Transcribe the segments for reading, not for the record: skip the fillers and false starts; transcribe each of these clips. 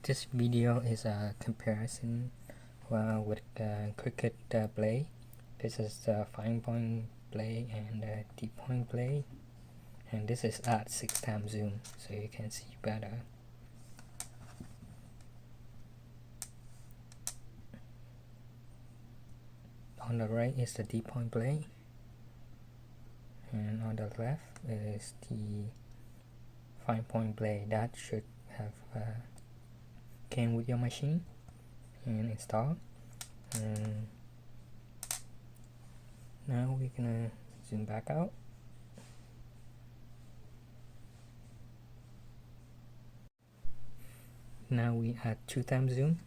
This video is a comparison with Cricut blade. This is the fine point blade and the deep point blade, and this is at 6x zoom, so you can see better. On the right is the deep point blade, and on the left is the fine point blade that should have came with your machine and installed. And now we're gonna zoom back out. Now we add 2x zoom.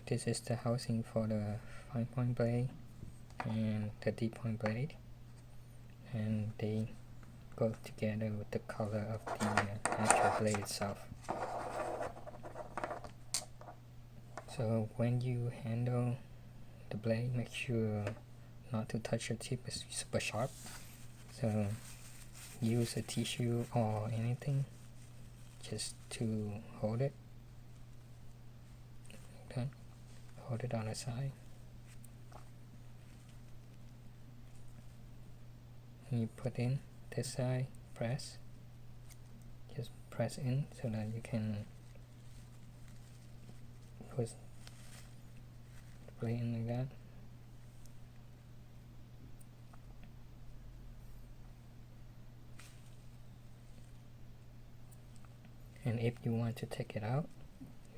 This is the housing for the fine point blade and the deep point blade, and they go together with the color of the actual blade itself. So when you handle the blade, make sure not to touch your tip, it's super sharp. So use a tissue or anything just to hold it. Okay. Hold it on the side. And you put in this side, press. Just press in so that you can push the blade in like that. And if you want to take it out,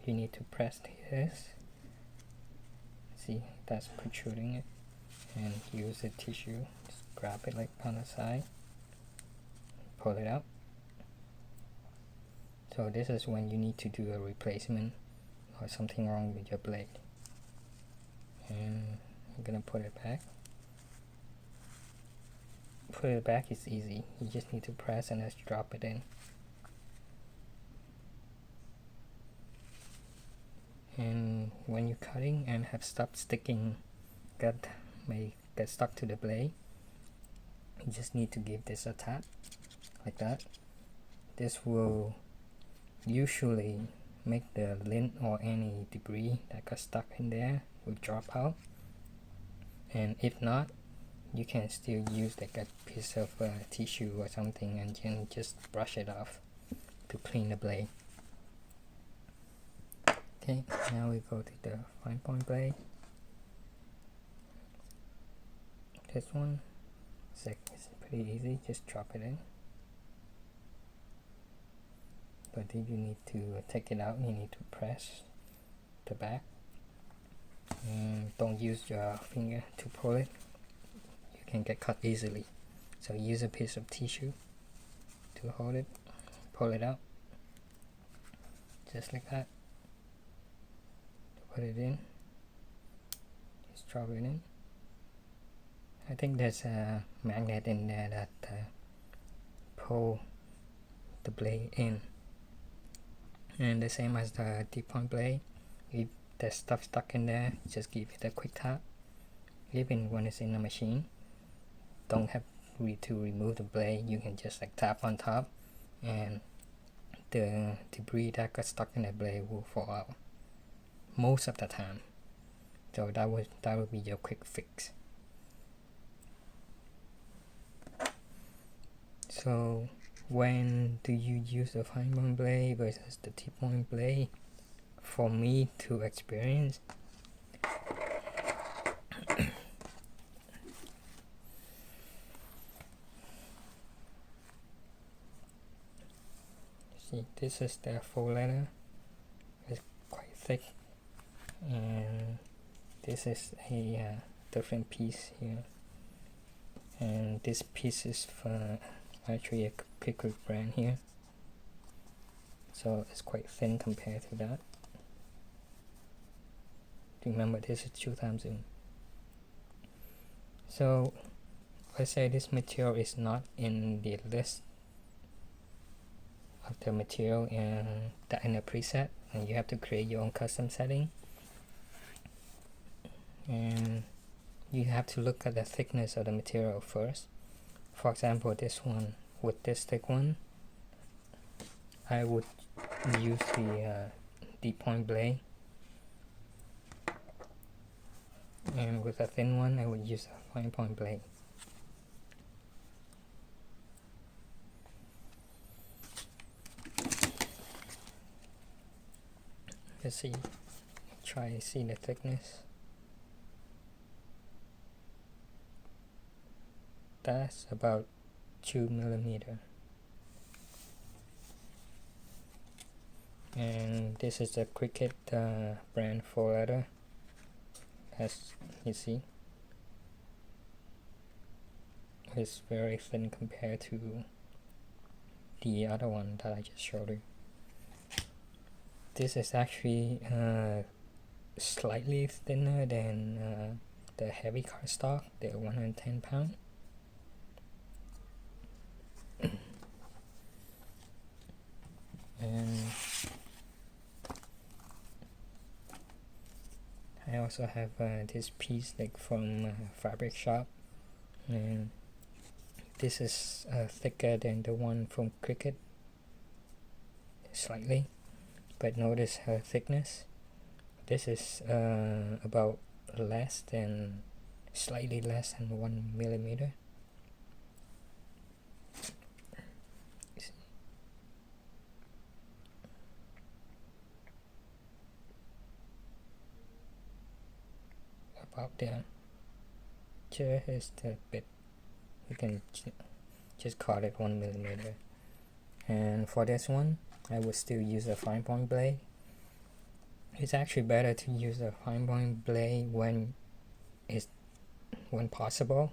you need to press this. See, that's protruding it, and use a tissue. Just grab it like on the side, pull it out. So this is when you need to do a replacement or something wrong with your blade. And I'm gonna put it back. Put it back is easy. You just need to press and just drop it in. And when you're cutting and have stopped sticking, may get stuck to the blade, you just need to give this a tap like that. This will usually make the lint or any debris that got stuck in there will drop out, and if not, you can still use like a piece of tissue or something and then just brush it off to clean the blade. Okay, now we go to the fine point blade. This one, it's pretty easy, just drop it in. But if you need to take it out, you need to press the back. And don't use your finger to pull it. You can get cut easily. So use a piece of tissue to hold it, pull it out, just like that. Put it in, just drop it in. I think there's a magnet in there that pull the blade in, and the same as the deep point blade. If there's stuff stuck in there, just give it a quick tap. Even when it's in the machine, don't have to remove the blade. You can just like tap on top, and the debris that got stuck in the blade will fall out most of the time. So that would be your quick fix. So when do you use the fine point blade versus the deep point blade? For me to experience, see, this is the full letter. It's quite thick, and this is a different piece here, and this piece is for actually a Cricut brand here, so it's quite thin compared to that. Remember, this is 2x zoom. So let's say this material is not in the list of the material in the preset, and you have to create your own custom setting. And you have to look at the thickness of the material first. For example, this one, with this thick one, I would use the deep point blade, and with a thin one I would use a fine point blade. Let's see, try to see the thickness. That's about 2 millimeter. And this is the Cricut brand 4-letter, as you see. It's very thin compared to the other one that I just showed you. This is actually slightly thinner than the heavy cardstock, the 110 pound. And I also have this piece like from fabric shop, and this is thicker than the one from Cricut, slightly, but notice her thickness. This is about slightly less than 1 millimeter. About there, just a bit. You can just call it 1 millimeter. And for this one, I would still use a fine point blade. It's actually better to use a fine point blade when possible,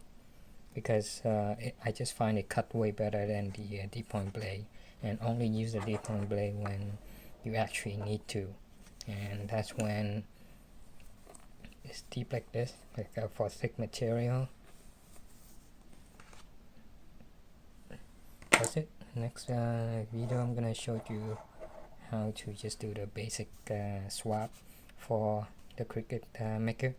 because I just find it cut way better than the deep point blade, and only use the deep point blade when you actually need to, and that's when it's deep like this, like for thick material. That's it. Next video I'm gonna show you how to just do the basic swap for the Cricut Maker.